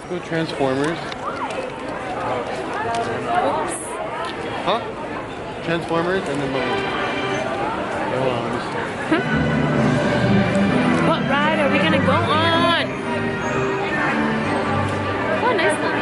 Go Transformers. Huh? Transformers and then balloons. Hold on, let me see. What ride are we gonna go on? Oh, nice one.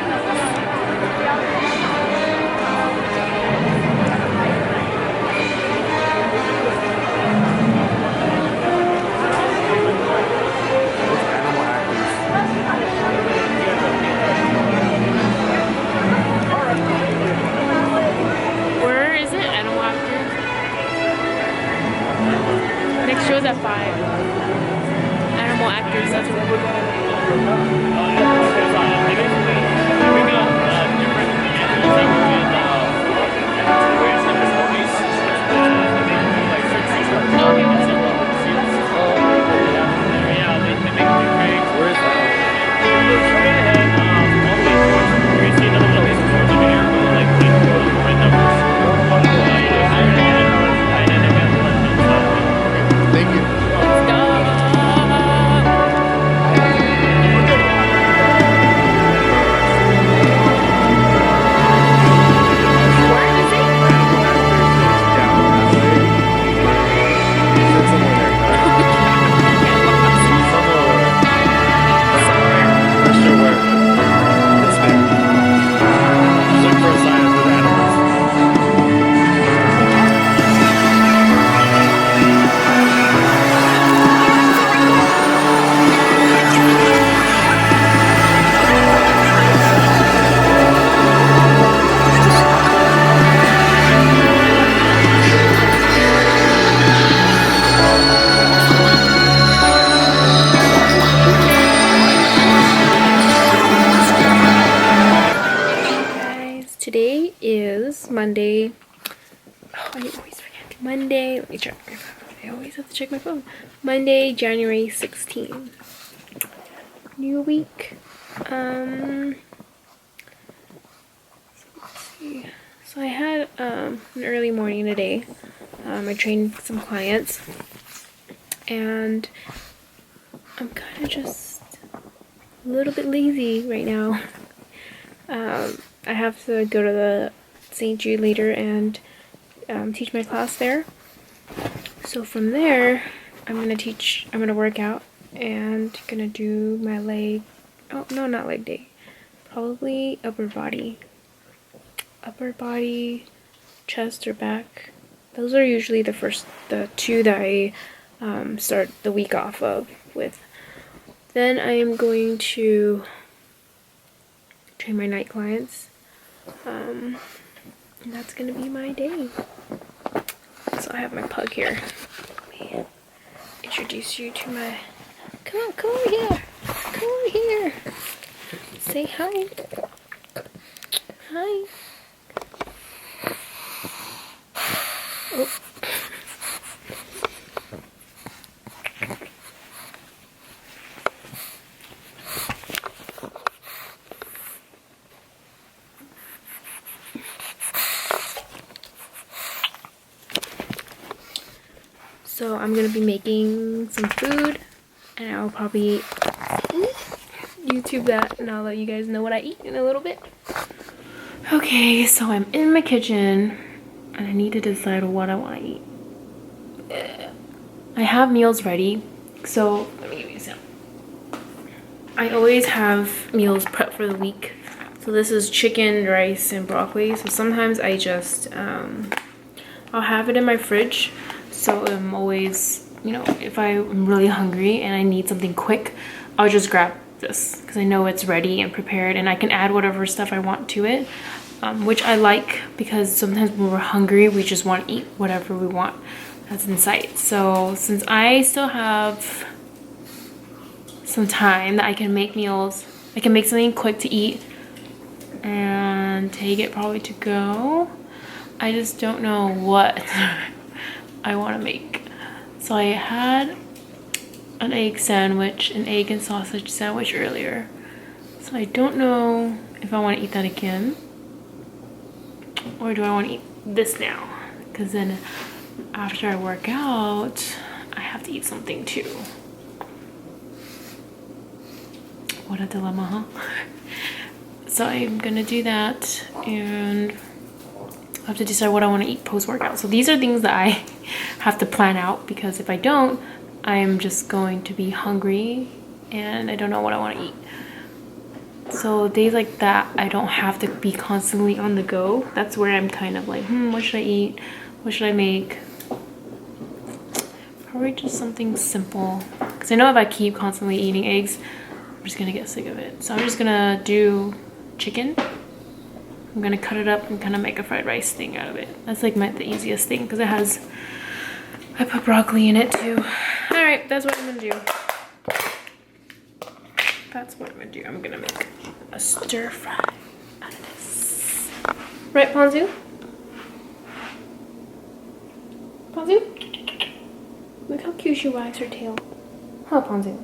Where is it? Animal Actors. Next show's at 5. Animal Actors, that's where we're going. Thank you. Today is Monday. Oh, I always forget. Monday, let me check my phone. I always have to check my phone. Monday, January 16th. New week. So let's see. So I had an early morning today. I trained some clients. And I'm kind of just a little bit lazy right now. I have to go to the St. Jude later and teach my class there. So from there, I'm gonna work out and gonna do my leg, oh no, not leg day, probably upper body, chest or back. Those are usually the two that I start the week off of with. Then I am going to train my night clients. And that's gonna be my day. So I have my pug here. Let me introduce you to my. Come over here. Come over here. Say hi. Hi. Oh. So I'm gonna be making some food, and I'll probably YouTube that, and I'll let you guys know what I eat in a little bit. Okay, so I'm in my kitchen, and I need to decide what I want to eat. I have meals ready, so let me give you some. I always have meals prepped for the week. So this is chicken, rice, and broccoli. So sometimes I just, I'll have it in my fridge. So I'm always, you know, if I'm really hungry and I need something quick, I'll just grab this because I know it's ready and prepared, and I can add whatever stuff I want to it, which I like because sometimes when we're hungry, we just want to eat whatever we want that's in sight. So since I still have some time that I can make meals, I can make something quick to eat and take it probably to go. I just don't know what I want to make. So I had an egg sandwich, an egg and sausage sandwich earlier. So I don't know if I want to eat that again, or do I want to eat this now? Because then after I work out, I have to eat something too. What a dilemma, huh? So I'm gonna do that, and I have to decide what I want to eat post-workout. So these are things that I have to plan out, because if I don't, I'm just going to be hungry and I don't know what I want to eat. So days like that, I don't have to be constantly on the go. That's where I'm kind of like, what should I eat? What should I make? Probably just something simple, because I know if I keep constantly eating eggs, I'm just gonna get sick of it. So I'm just gonna do chicken. I'm gonna cut it up and kind of make a fried rice thing out of it. That's like the easiest thing, because I put broccoli in it too. All right, that's what I'm gonna do. That's what I'm gonna do. I'm gonna make a stir fry out of this. Right, Ponzu? Ponzu? Look how cute she wags her tail. Huh, Ponzu?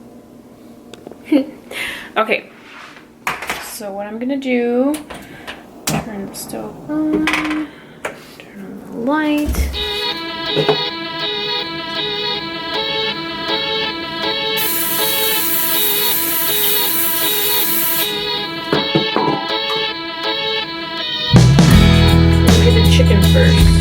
Okay. So what I'm gonna do, turn the stove on, turn on the light. Chicken first.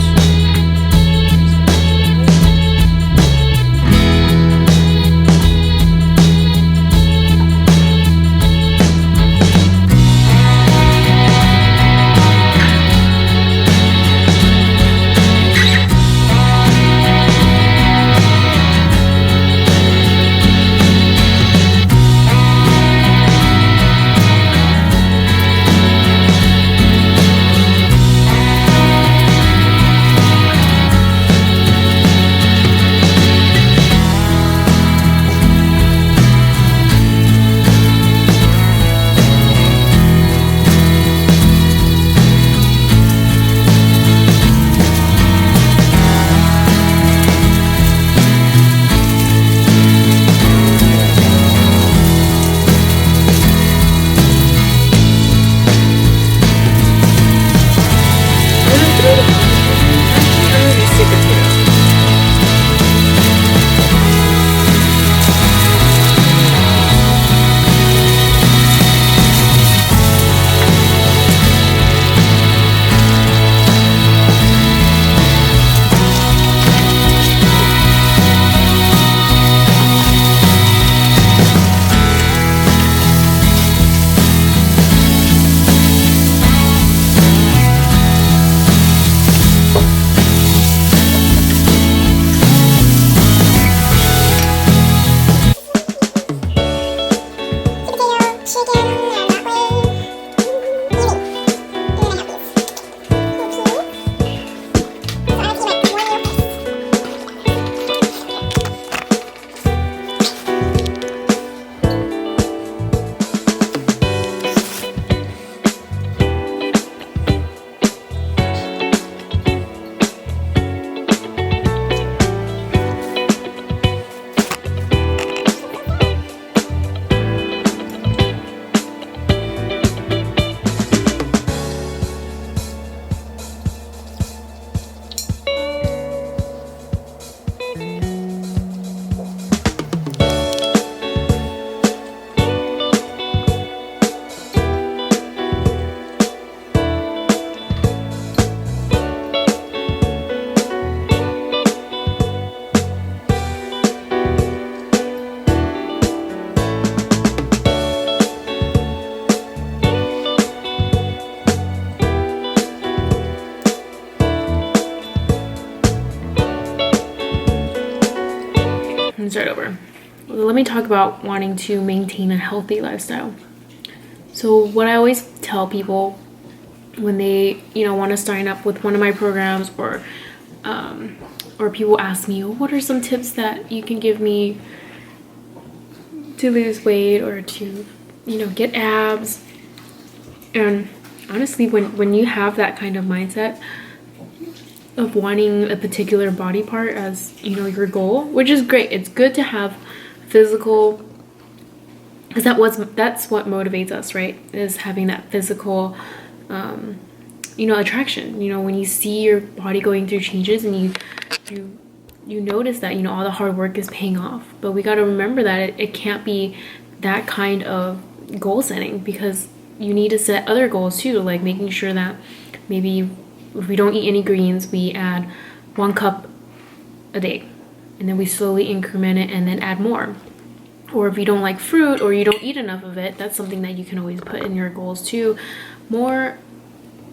Start over. Let me talk about wanting to maintain a healthy lifestyle. So what I always tell people when they want to sign up with one of my programs, or people ask me, what are some tips that you can give me to lose weight or to get abs? And honestly, when you have that kind of mindset of wanting a particular body part as your goal, which is great, it's good to have physical, because that's what motivates us, right? Is having that physical attraction. When you see your body going through changes and you notice that all the hard work is paying off. But we got to remember that it can't be that kind of goal setting, because you need to set other goals too, like making sure that maybe if we don't eat any greens, we add 1 cup a day, and then we slowly increment it and then add more. Or if you don't like fruit or you don't eat enough of it, that's something that you can always put in your goals too. More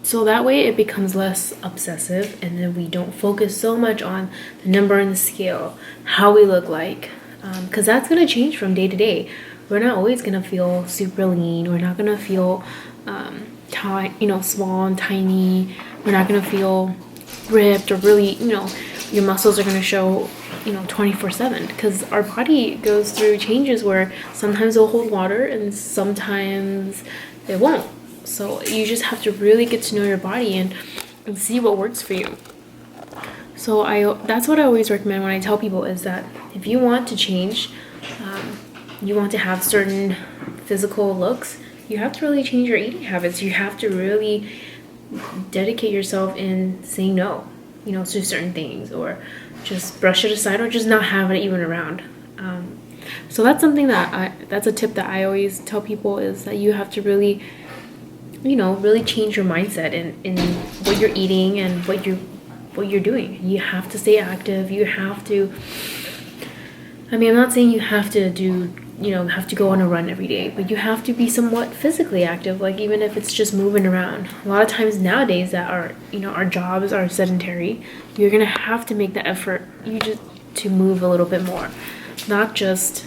so that way it becomes less obsessive, and then we don't focus so much on the number on the scale, how we look like, because that's going to change from day to day. We're not always going to feel super lean. We're not going to feel small and tiny. We're not going to feel ripped or really, your muscles are going to show 24/7, because our body goes through changes where sometimes it'll hold water and sometimes it won't. So you just have to really get to know your body and see what works for you. So that's what I always recommend when I tell people, is that if you want to change, you want to have certain physical looks, you have to really change your eating habits. You have to really dedicate yourself in saying no, to certain things, or just brush it aside, or just not have it even around. So that's something that's a tip that I always tell people, is that you have to really, really change your mindset in what you're eating and what you're doing. You have to stay active. You have to, I'm not saying you have to do, have to go on a run every day, but you have to be somewhat physically active, like even if it's just moving around. A lot of times nowadays that our jobs are sedentary, you're gonna have to make the effort to move a little bit more, not just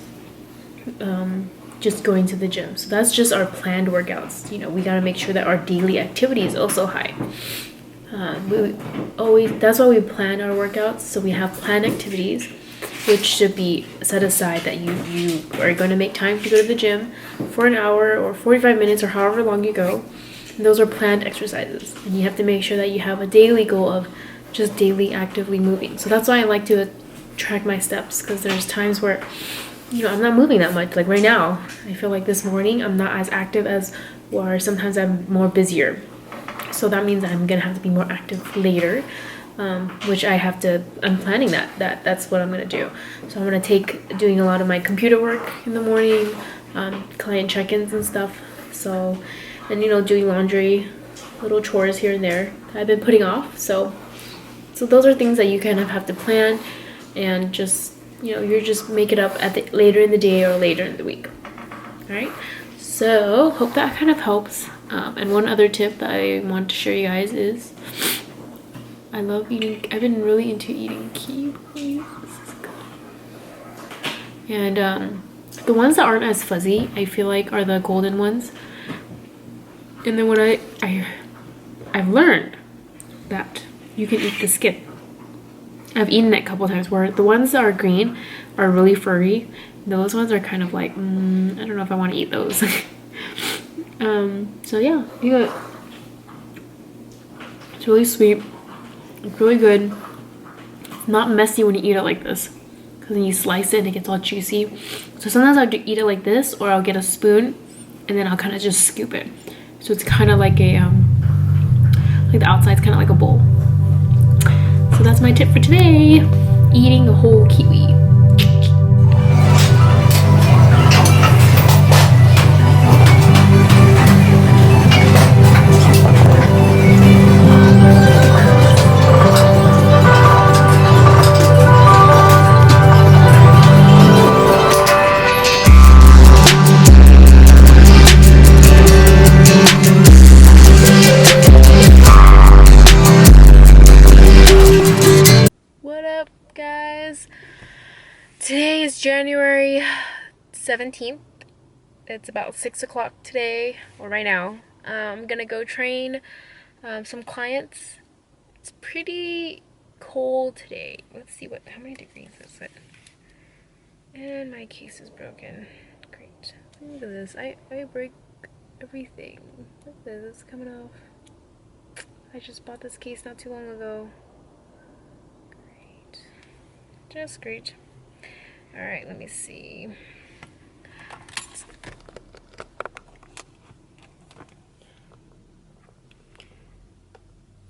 going to the gym. So that's just our planned workouts. We got to make sure that our daily activity is also high. That's why we plan our workouts. So we have planned activities, which should be set aside, that you are going to make time to go to the gym for an hour or 45 minutes or however long you go. And those are planned exercises. And you have to make sure that you have a daily goal of just daily actively moving. So that's why I like to track my steps, because there's times where I'm not moving that much. Like right now, I feel like this morning I'm not as active as, or sometimes I'm more busier. So that means I'm gonna have to be more active later, which I'm planning that's what I'm gonna do. So I'm gonna take doing a lot of my computer work in the morning, client check-ins and stuff. So, and doing laundry, little chores here and there that I've been putting off. So those are things that you kind of have to plan, and just you just make it up later in the day or later in the week. All right. So hope that kind of helps. And one other tip that I want to share you guys is, I love eating. I've been really into eating kiwis. This is good. And the ones that aren't as fuzzy, I feel like, are the golden ones. And then what I've learned that you can eat the skin. I've eaten it a couple times, where the ones that are green are really furry. Those ones are kind of like, I don't know if I want to eat those. So yeah, it's really sweet. It's really good. It's not messy when you eat it like this, because then you slice it and it gets all juicy. So sometimes I'll eat it like this, or I'll get a spoon and then I'll kind of just scoop it. So it's kind of like like the outside's kind of like a bowl. So that's my tip for today, eating a whole kiwi. Today is January 17th. It's about 6 o'clock today, or right now. I'm gonna go train some clients. It's pretty cold today. Let's see how many degrees is it? And my case is broken. Great. Look at this. I break everything. Look at this. It's coming off. I just bought this case not too long ago. Great. Just great. Alright, let me see.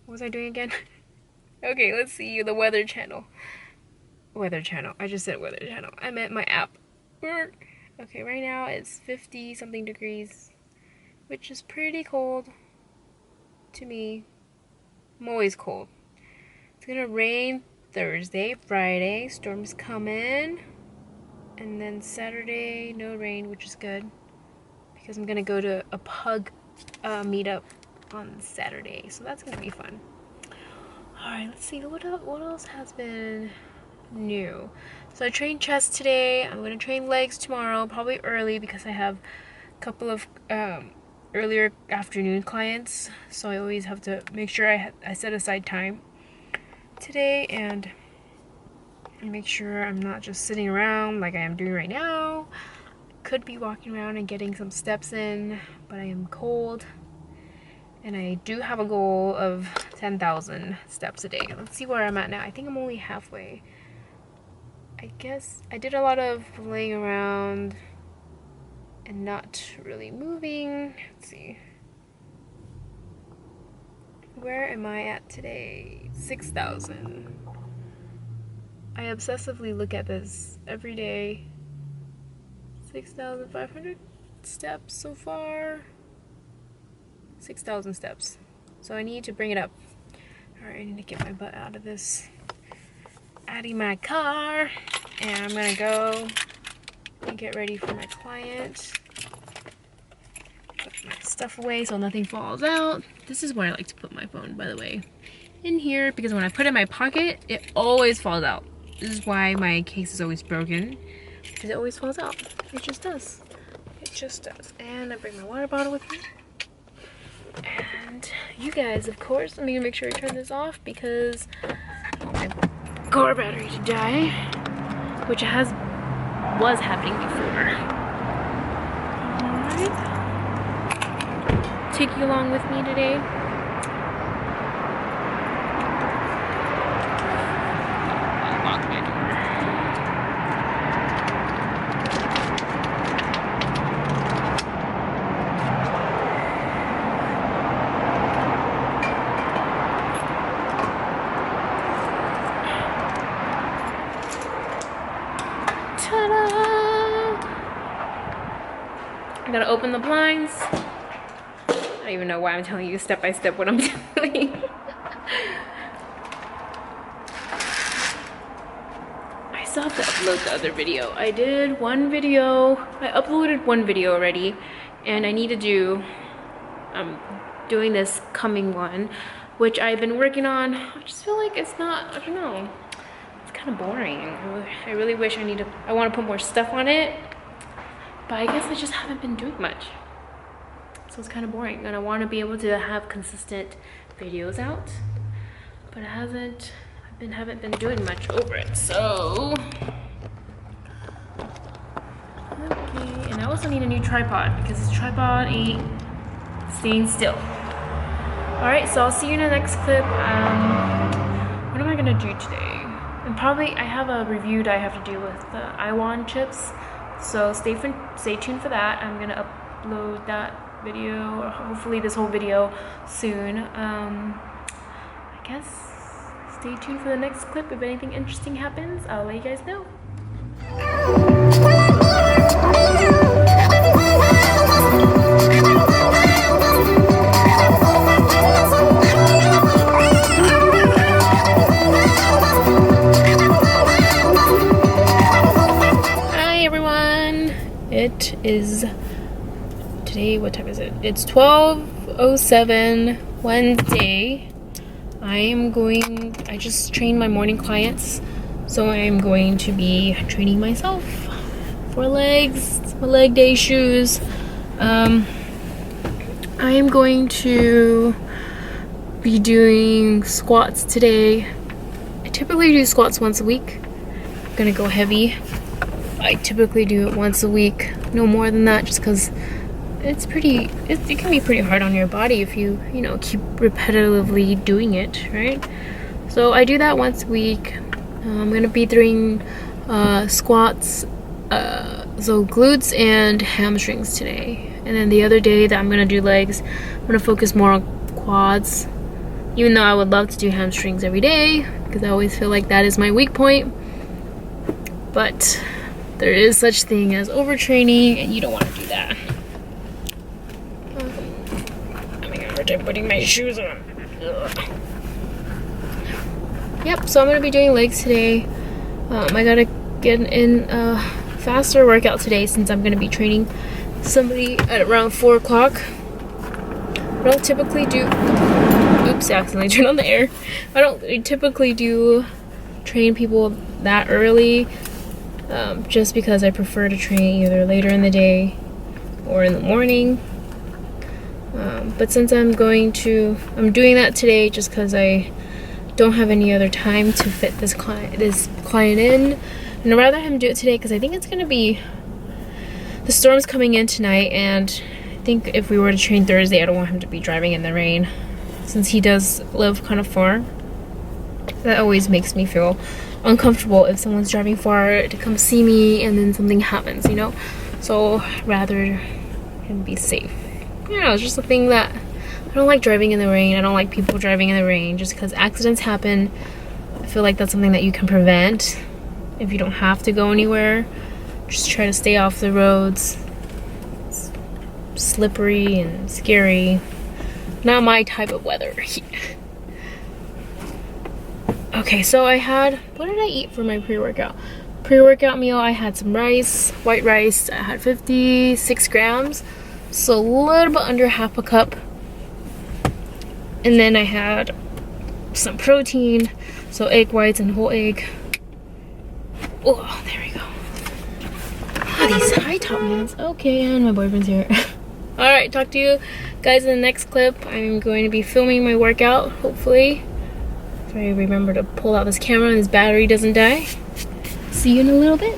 What was I doing again? Okay, let's see. The Weather Channel. Weather Channel. I just said Weather Channel. I meant my app. Okay, right now it's 50 something degrees. which is pretty cold to me. I'm always cold. It's gonna rain Thursday, Friday, storms coming. And then Saturday, no rain, which is good. Because I'm gonna go to a pug meetup on Saturday. So that's gonna be fun. Alright, let's see, what else has been new? So I trained chest today. I'm gonna train legs tomorrow, probably early because I have a couple of earlier afternoon clients. So I always have to make sure I set aside time today and make sure I'm not just sitting around like I am doing right now. Could be walking around and getting some steps in, but I am cold. And I do have a goal of 10,000 steps a day. Let's see where I'm at now. I think I'm only halfway. I guess I did a lot of laying around and not really moving. Let's see. Where am I at today? 6,000. I obsessively look at this every day. 6,500 steps so far. 6,000 steps. So I need to bring it up. Alright, I need to get my butt out of this. Out of my car. And I'm gonna go and get ready for my client. Put my stuff away so nothing falls out. This is where I like to put my phone, by the way. In here, because when I put it in my pocket, it always falls out. This is why my case is always broken. Because it always falls out. It just does. It just does. And I bring my water bottle with me. And you guys, of course, I'm gonna make sure I turn this off because I want my car battery to die, which was happening before. Alright. Take you along with me today. I'll lock my door. I'm gonna open the blinds. I don't even know why I'm telling you step by step what I'm doing. I still have to upload the other video. I did one video. I uploaded one video already, and I need to do doing this coming one, which I've been working on. I just feel like it's not, I don't know, it's kind of boring. I really wish I want to put more stuff on it, but I guess I just haven't been doing much. So it's kind of boring, and I want to be able to have consistent videos out, but I haven't been doing much over it. So okay, and I also need a new tripod because this tripod ain't staying still. All right, so I'll see you in the next clip. What am I gonna do today? And probably I have a review that I have to do with the Iwan chips. So stay tuned for that. I'm gonna upload that video, or hopefully this whole video soon. I guess stay tuned for the next clip. If anything interesting happens, I'll let you guys know. It is today, what time is it? It's 12:07 Wednesday. I just trained my morning clients, so I am going to be training myself for legs, my leg day shoes. I am going to be doing squats today. I typically do squats once a week. I'm gonna go heavy. I typically do it once a week, no more than that, just because it can be pretty hard on your body if you keep repetitively doing it, right? So I do that once a week. I'm gonna be doing squats, so glutes and hamstrings today, and then the other day that I'm gonna do legs, I'm gonna focus more on quads, even though I would love to do hamstrings every day because I always feel like that is my weak point, but there is such thing as overtraining, and you don't want to do that. time putting my shoes on. Ugh. Yep, so I'm gonna be doing legs today. I gotta get in a faster workout today since I'm gonna be training somebody at around 4 o'clock. I don't typically do, oops, I accidentally turned on the air. I don't typically do train people that early, just because I prefer to train either later in the day or in the morning. But since I'm doing that today just because I don't have any other time to fit this client in, and I'd rather him do it today because I think it's gonna be, the storm's coming in tonight, and I think if we were to train Thursday, I don't want him to be driving in the rain since he does live kind of far. That always makes me feel uncomfortable if someone's driving far to come see me and then something happens, you know? So rather him be safe. You know, it's just a thing that I don't like driving in the rain. I don't like people driving in the rain just because accidents happen. I feel like that's something that you can prevent if you don't have to go anywhere. Just try to stay off the roads. It's slippery and scary. Not my type of weather. Okay, so I had, what did I eat for my pre-workout? Pre-workout meal, I had some rice, white rice. I had 56 grams, so a little bit under half a cup. And then I had some protein, so egg whites and whole egg. Oh, there we go. Oh, these high top mans. Okay, and my boyfriend's here. Alright, talk to you guys in the next clip. I'm going to be filming my workout, hopefully. If I remember to pull out this camera and this battery doesn't die. See you in a little bit.